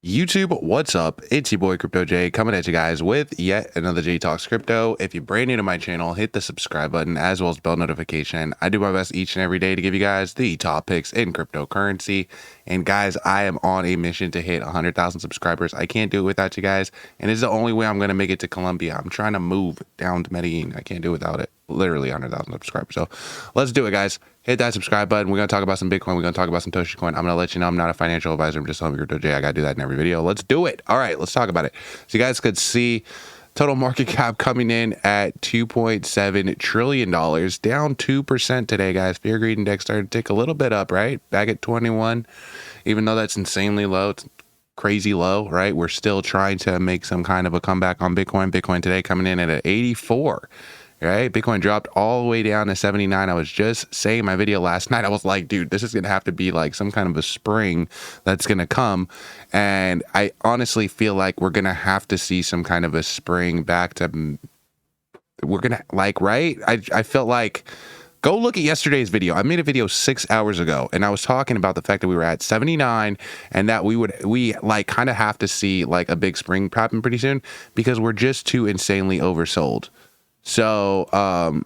YouTube, what's up? It's your boy Crypto J coming at you guys with yet another J Talks Crypto. If you're brand new to my channel, hit the subscribe button as well as bell notification. I do my best each and every day to give you guys the top picks in cryptocurrency. And guys, I am on a mission to hit 100,000 subscribers. I can't do it without you guys. And it's the only way I'm going to make it to Colombia. I'm trying to move down to Medellin. I can't do it without it. Literally 100,000 subscribers. So let's do it, guys. Hit that subscribe button. We're going to talk about some Bitcoin. We're going to talk about some Toshi Coin. I'm going to let you know I'm not a financial advisor. I'm just telling you, Crypto J. I got to do that in every video. Let's do it. All right, let's talk about it. So you guys could see total market cap coming in at $2.7 trillion, down 2% today, guys. Fear Greed Index started to tick a little bit up, right? Back at 21, even though that's insanely low. It's crazy low, right? We're still trying to make some kind of a comeback on Bitcoin. Bitcoin today coming in at 84. Right, Bitcoin dropped all the way down to 79. I was just saying in my video last night, I was like, dude, this is gonna have to be like some kind of a spring that's gonna come, and I honestly feel like we're gonna have to see some kind of a spring back to, we're gonna like, right? I felt like, go look at yesterday's video. I made a video 6 hours ago, and I was talking about the fact that we were at 79 and that we like kind of have to see like a big spring happen pretty soon because we're just too insanely oversold. So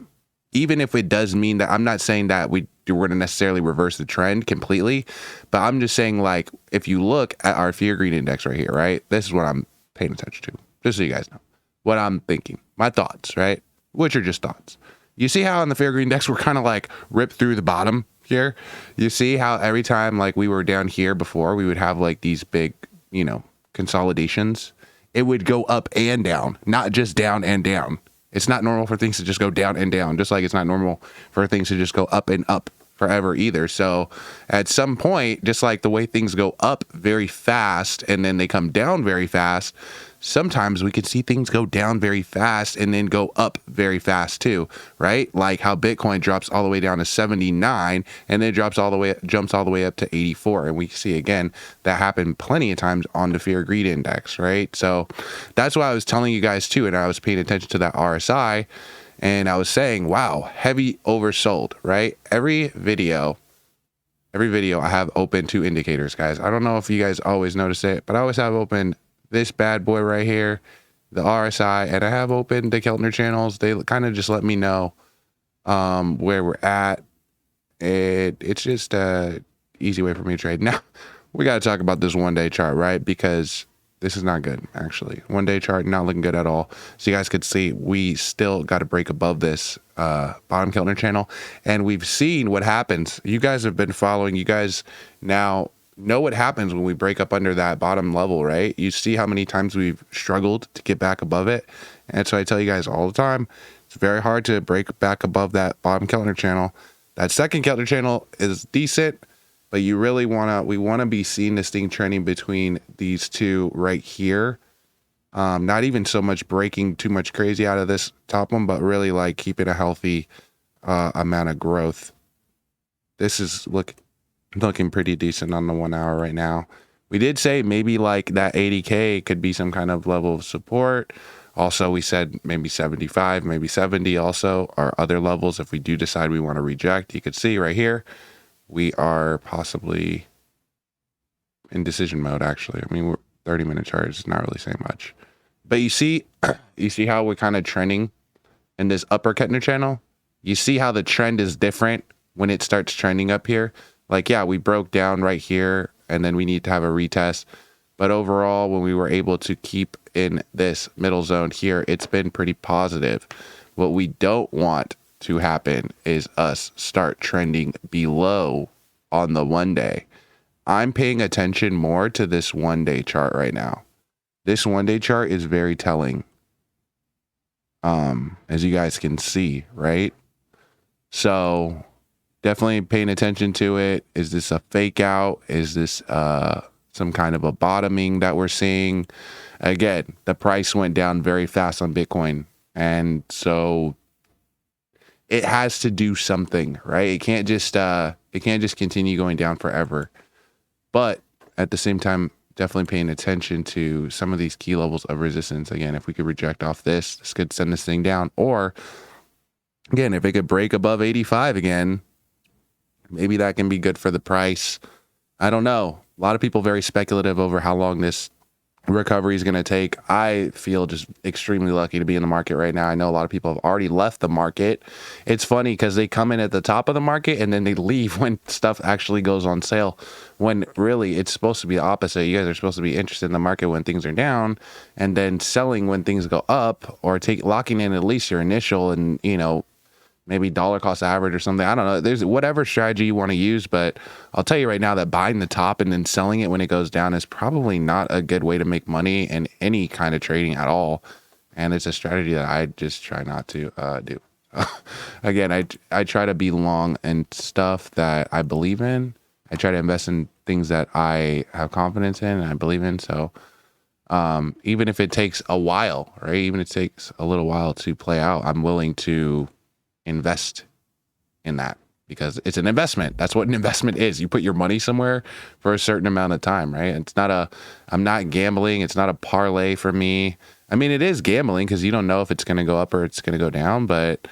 even if it does mean that, I'm not saying that we're going to necessarily reverse the trend completely, but I'm just saying, like, if you look at our Fear Greed Index right here, right, this is what I'm paying attention to, just so you guys know what I'm thinking, my thoughts, right, which are just thoughts. You see how on the Fear Greed Index we're kind of like ripped through the bottom here. You see how every time like we were down here before, we would have like these big, you know, consolidations. It would go up and down, not just down and down. It's not normal for things to just go down and down, just like it's not normal for things to just go up and up forever either. So at some point, just like the way things go up very fast and then they come down very fast, sometimes we can see things go down very fast and then go up very fast too, right? Like how Bitcoin drops all the way down to 79 and then jumps all the way up to 84. And we see again, that happened plenty of times on the Fear Greed Index, right? So that's why I was telling you guys too, and I was paying attention to that RSI, and I was saying, wow, heavy oversold, right? Every video I have open 2 indicators, guys. I don't know if you guys always notice it, but I always have open this bad boy right here, the RSI, and I have opened the Keltner channels. They kind of just let me know where we're at. It's just a easy way for me to trade. Now, we got to talk about this one-day chart, right? Because this is not good, actually. One-day chart, not looking good at all. So you guys could see we still got to break above this bottom Keltner channel. And we've seen what happens. You guys have been following. You guys now know what happens when we break up under that bottom level, right? You see how many times we've struggled to get back above it. And so I tell you guys all the time, it's very hard to break back above that bottom Keltner channel. That second Keltner channel is decent, but you really we want to be seeing this thing trending between these two right here. Not even so much breaking too much crazy out of this top one, but really like keeping a healthy amount of growth. This is looking pretty decent on the 1 hour right now. We did say maybe like that 80K could be some kind of level of support. Also, we said maybe 75, maybe 70 also are other levels if we do decide we want to reject. You could see right here, we are possibly in decision mode, actually. I mean, we're 30-minute chart is not really saying much. But you see how we're kind of trending in this upper Keltner channel? You see how the trend is different when it starts trending up here? Like, yeah, we broke down right here, and then we need to have a retest. But overall, when we were able to keep in this middle zone here, it's been pretty positive. What we don't want to happen is us start trending below on the 1 day. I'm paying attention more to this 1 day chart right now. This 1 day chart is very telling. As you guys can see, right? So definitely paying attention to it. Is this a fake out? Is this some kind of a bottoming that we're seeing? Again, the price went down very fast on Bitcoin. And so it has to do something, right? It can't just continue going down forever. But at the same time, definitely paying attention to some of these key levels of resistance. Again, if we could reject off this could send this thing down. Or again, if it could break above 85 again, maybe that can be good for the price. I don't know. A lot of people very speculative over how long this recovery is going to take. I feel just extremely lucky to be in the market right now. I know a lot of people have already left the market. It's funny because they come in at the top of the market and then they leave when stuff actually goes on sale, when really it's supposed to be the opposite. You guys are supposed to be interested in the market when things are down and then selling when things go up, or locking in at least your initial and, you know, maybe dollar cost average or something. I don't know. There's whatever strategy you want to use, but I'll tell you right now that buying the top and then selling it when it goes down is probably not a good way to make money in any kind of trading at all. And it's a strategy that I just try not to do. Again, I try to be long in stuff that I believe in. I try to invest in things that I have confidence in and I believe in. So even if it takes a while, right? Even if it takes a little while to play out, I'm willing to invest in that because it's an investment. That's what an investment is. You put your money somewhere for a certain amount of time, right? It's not I'm not gambling. It's not a parlay for me. I mean, it is gambling because you don't know if it's going to go up or it's going to go down, but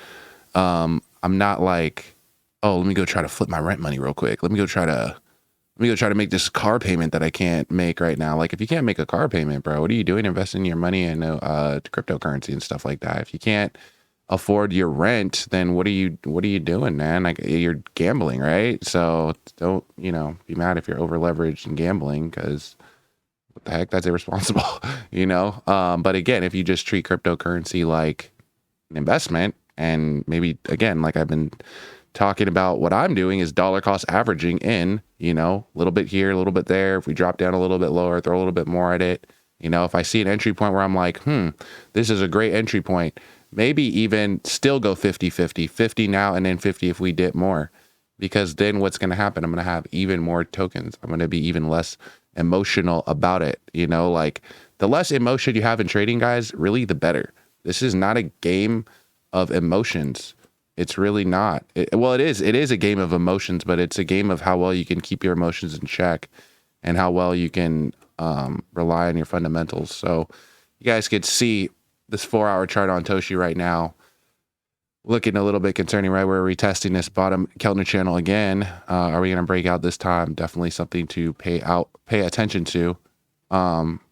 I'm not like, oh, let me go try to flip my rent money real quick. Let me go try to make this car payment that I can't make right now. Like, if you can't make a car payment, bro, what are you doing investing your money in cryptocurrency and stuff like that? If you can't afford your rent, then what are you doing, man? Like, you're gambling, right? So don't, you know, be mad if you're over leveraged and gambling, because what the heck, that's irresponsible. You know. But again, if you just treat cryptocurrency like an investment, and maybe again, like I've been talking about, what I'm doing is dollar cost averaging in, you know, a little bit here, a little bit there. If we drop down a little bit lower, throw a little bit more at it. You know, if I see an entry point where I'm like, this is a great entry point, maybe even still go 50-50, 50 now and then 50 if we dip more, because then what's going to happen? I'm going to have even more tokens. I'm going to be even less emotional about it. You know, like, the less emotion you have in trading, guys, really the better. This is not a game of emotions. It's really not. Well, it is. It is a game of emotions, but it's a game of how well you can keep your emotions in check and how well you can rely on your fundamentals. So you guys could see this 4-hour chart on Toshi right now, looking a little bit concerning, right? We're retesting this bottom Keltner channel again. Are we going to break out this time? Definitely something to pay attention to.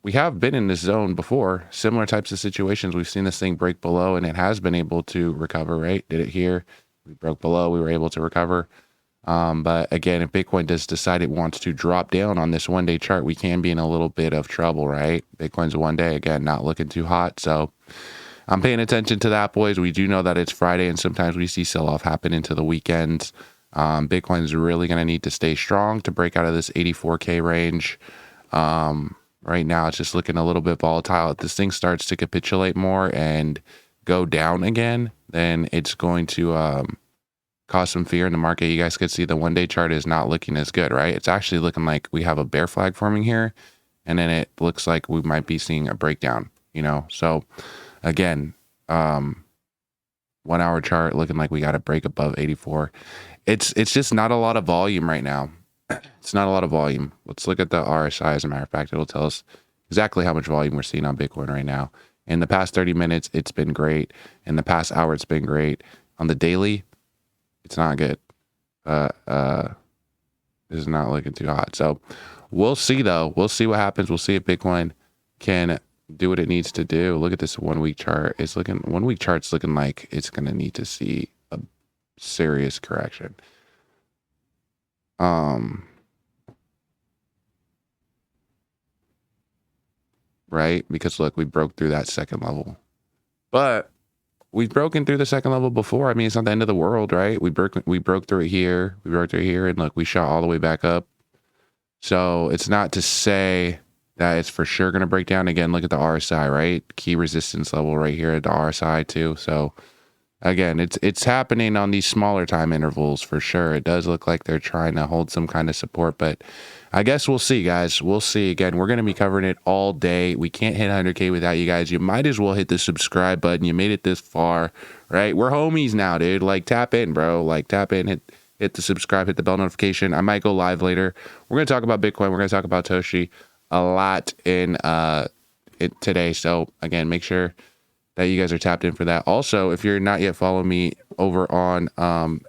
We have been in this zone before, similar types of situations. We've seen this thing break below and it has been able to recover, right? Did it here? We broke below, we were able to recover. But again, if Bitcoin does decide it wants to drop down on this 1-day chart, we can be in a little bit of trouble, right? Bitcoin's 1 day, again, not looking too hot. So I'm paying attention to that, boys. We do know that it's Friday and sometimes we see sell-off happen into the weekends. Bitcoin's really going to need to stay strong to break out of this 84K range. Right now, it's just looking a little bit volatile. If this thing starts to capitulate more and go down again, then it's going to cause some fear in the market. You guys could see the 1-day chart is not looking as good, right? It's actually looking like we have a bear flag forming here, and then it looks like we might be seeing a breakdown, you know? So again, 1-hour chart looking like we got to break above 84. It's just not a lot of volume right now. It's not a lot of volume. Let's look at the RSI. As a matter of fact, it'll tell us exactly how much volume we're seeing on Bitcoin right now. In the past 30 minutes, it's been great. In the past hour, it's been great. On the daily, it's not good. This is not looking too hot. So we'll see, though. We'll see what happens. We'll see if Bitcoin can do what it needs to do. Look at this 1-week chart. 1-week chart's looking like it's going to need to see a serious correction. Right? Because look, we broke through that second level, but we've broken through the second level before. I mean, it's not the end of the world, right? We broke through it here. We broke through here, and look, we shot all the way back up. So it's not to say that it's for sure going to break down again. Look at the RSI, right? Key resistance level right here at the RSI too. So again, it's happening on these smaller time intervals for sure. It does look like they're trying to hold some kind of support, but I guess we'll see, guys. We'll see. Again, we're going to be covering it all day. We can't hit 100K without you guys. You might as well hit the subscribe button. You made it this far, right? We're homies now, dude. Like, tap in, bro. Like, tap in, hit the subscribe, hit the bell notification. I might go live later. We're going to talk about Bitcoin. We're going to talk about Toshi a lot in it today. So again, make sure that you guys are tapped in for that. Also, if you're not yet following me over on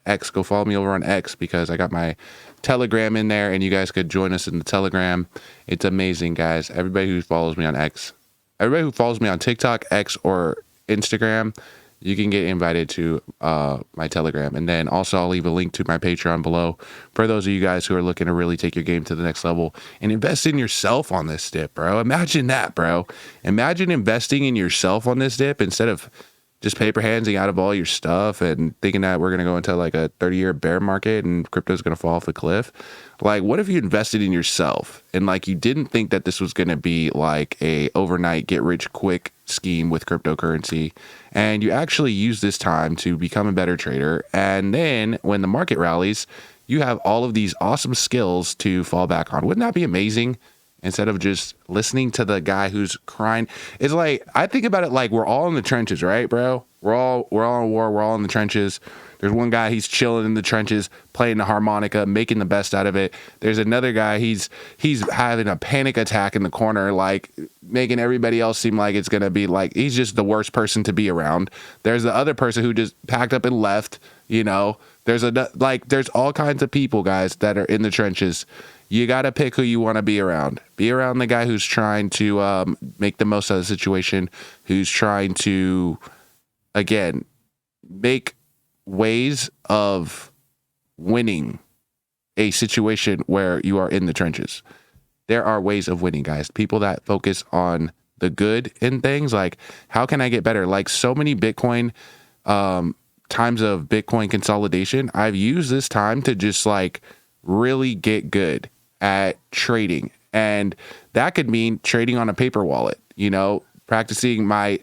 X, go follow me over on X, because I got my Telegram in there, and you guys could join us in the Telegram. It's amazing, guys. Everybody who follows me on X, everybody who follows me on TikTok, X, or Instagram, you can get invited to my Telegram. And then also I'll leave a link to my Patreon below for those of you guys who are looking to really take your game to the next level and invest in yourself on this dip, bro. Imagine that, bro. Imagine investing in yourself on this dip instead of just paper handsing out of all your stuff and thinking that we're going to go into like a 30-year bear market and crypto's going to fall off a cliff. Like, what if you invested in yourself and like you didn't think that this was going to be like a overnight get rich quick scheme with cryptocurrency, and you actually use this time to become a better trader, and then when the market rallies, you have all of these awesome skills to fall back on? Wouldn't that be amazing? Instead of just listening to the guy who's crying. It's like, I think about it like we're all in the trenches, right, bro? We're all in war. We're all in the trenches. There's one guy, he's chilling in the trenches, playing the harmonica, making the best out of it. There's another guy, he's having a panic attack in the corner, like making everybody else seem like it's gonna be like he's just the worst person to be around. There's the other person who just packed up and left. You know, there's all kinds of people, guys, that are in the trenches. You got to pick who you want to be around. Be around the guy who's trying to make the most of the situation, who's trying to, again, make ways of winning a situation where you are in the trenches. There are ways of winning, guys. People that focus on the good in things, like, how can I get better? Like, so many Bitcoin times of Bitcoin consolidation, I've used this time to just like really get good at trading. And that could mean trading on a paper wallet, you know, practicing my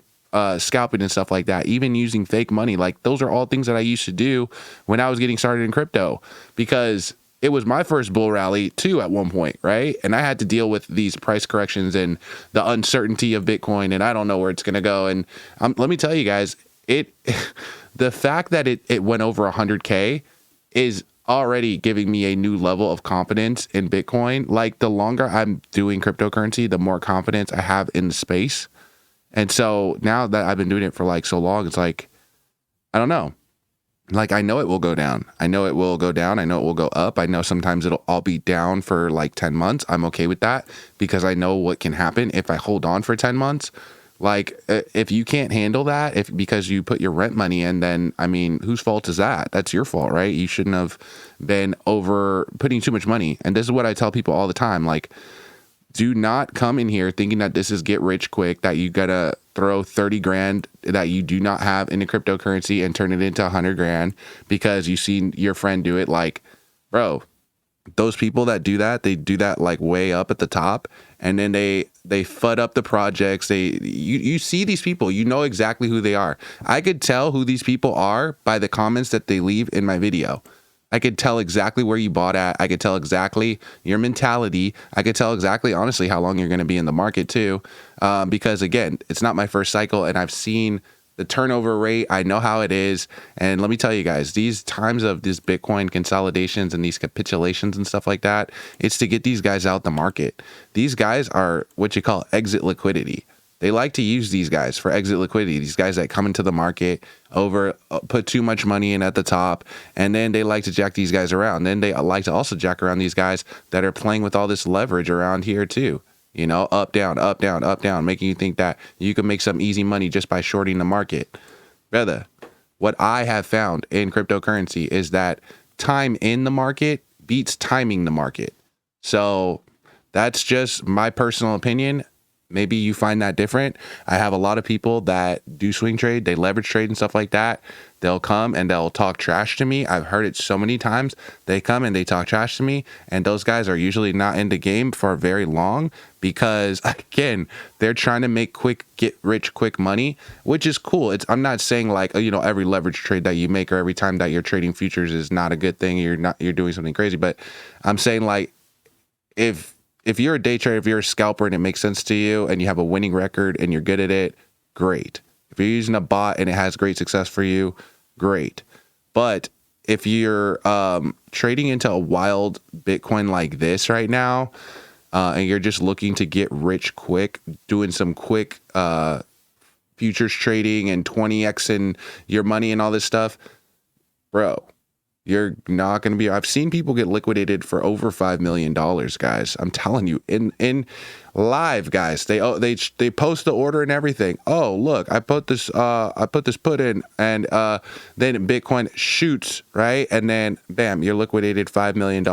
scalping and stuff like that, even using fake money. Like, those are all things that I used to do when I was getting started in crypto, because it was my first bull rally too at one point, right? And I had to deal with these price corrections and the uncertainty of Bitcoin, and I don't know where it's going to go. And let me tell you guys, the fact that it went over 100K is already giving me a new level of confidence in Bitcoin. Like, the longer I'm doing cryptocurrency, the more confidence I have in the space. And so now that I've been doing it for like so long, it's like, I don't know. Like, I know it will go down. I know it will go down. I know it will go up. I know sometimes I'll be down for like 10 months. I'm okay with that because I know what can happen if I hold on for 10 months. Like, if you can't handle that, because you put your rent money in, then, I mean, whose fault is that? That's your fault, right? You shouldn't have been over putting too much money. And this is what I tell people all the time. Like, do not come in here thinking that this is get rich quick, that you gotta throw 30 grand that you do not have into cryptocurrency and turn it into 100 grand because you seen your friend do it. Like, bro, those people that do that, they do that like way up at the top, and then they FUD up the projects. You see these people, you know exactly who they are. I could tell who these people are by the comments that they leave in my video. I could tell exactly where you bought at. I could tell exactly your mentality. I could tell exactly, honestly, how long you're going to be in the market too. Because again, it's not my first cycle, and I've seen the turnover rate. I know how it is. And let me tell you guys, these times of these Bitcoin consolidations and these capitulations and stuff like that, it's to get these guys out the market. These guys are what you call exit liquidity. They like to use these guys for exit liquidity. These guys that come into the market put too much money in at the top, and then they like to jack these guys around. Then they like to also jack around these guys that are playing with all this leverage around here too. You know, up, down, up, down, up, down, making you think that you can make some easy money just by shorting the market. Brother, what I have found in cryptocurrency is that time in the market beats timing the market. So that's just my personal opinion. Maybe you find that different. I have a lot of people that do swing trade, they leverage trade and stuff like that. They'll come and they'll talk trash to me. I've heard it so many times. They come and they talk trash to me, and those guys are usually not in the game for very long because, again, they're trying to make get rich quick money, which is cool. I'm not saying like, you know, every leverage trade that you make or every time that you're trading futures is not a good thing. You're doing something crazy, but I'm saying like if you're a day trader, if you're a scalper and it makes sense to you and you have a winning record and you're good at it, great. If you're using a bot and it has great success for you, great. But if you're trading into a wild Bitcoin like this right now, and you're just looking to get rich quick, doing some quick futures trading and 20x in your money and all this stuff, bro, you're not going to be. I've seen people get liquidated for over $5 million, guys. I'm telling you, in live, guys. They post the order and everything. Oh, look, I put this put in, and then Bitcoin shoots, right, and then bam, you're liquidated $5 million,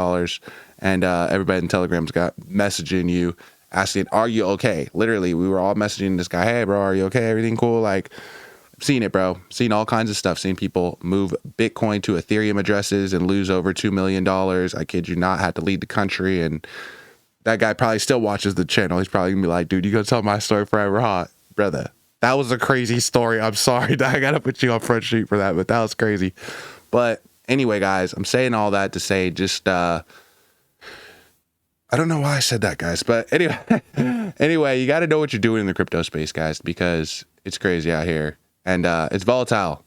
and everybody in Telegram's got messaging you asking, "Are you okay?" Literally, we were all messaging this guy, "Hey, bro, are you okay? Everything cool?" Like, seen it, bro. Seen all kinds of stuff. Seen people move Bitcoin to Ethereum addresses and lose over $2 million. I kid you not, had to leave the country. And that guy probably still watches the channel. He's probably gonna be like, dude, you gonna tell my story forever, huh? Brother, that was a crazy story. I'm sorry. I gotta put you on front street for that, but that was crazy. But anyway, guys, I'm saying all that to say just, I don't know why I said that, guys. But anyway, you got to know what you're doing in the crypto space, guys, because it's crazy out here. And it's volatile.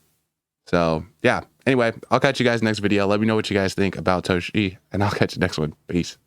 So, yeah. Anyway, I'll catch you guys next video. Let me know what you guys think about Toshi, and I'll catch you next one. Peace.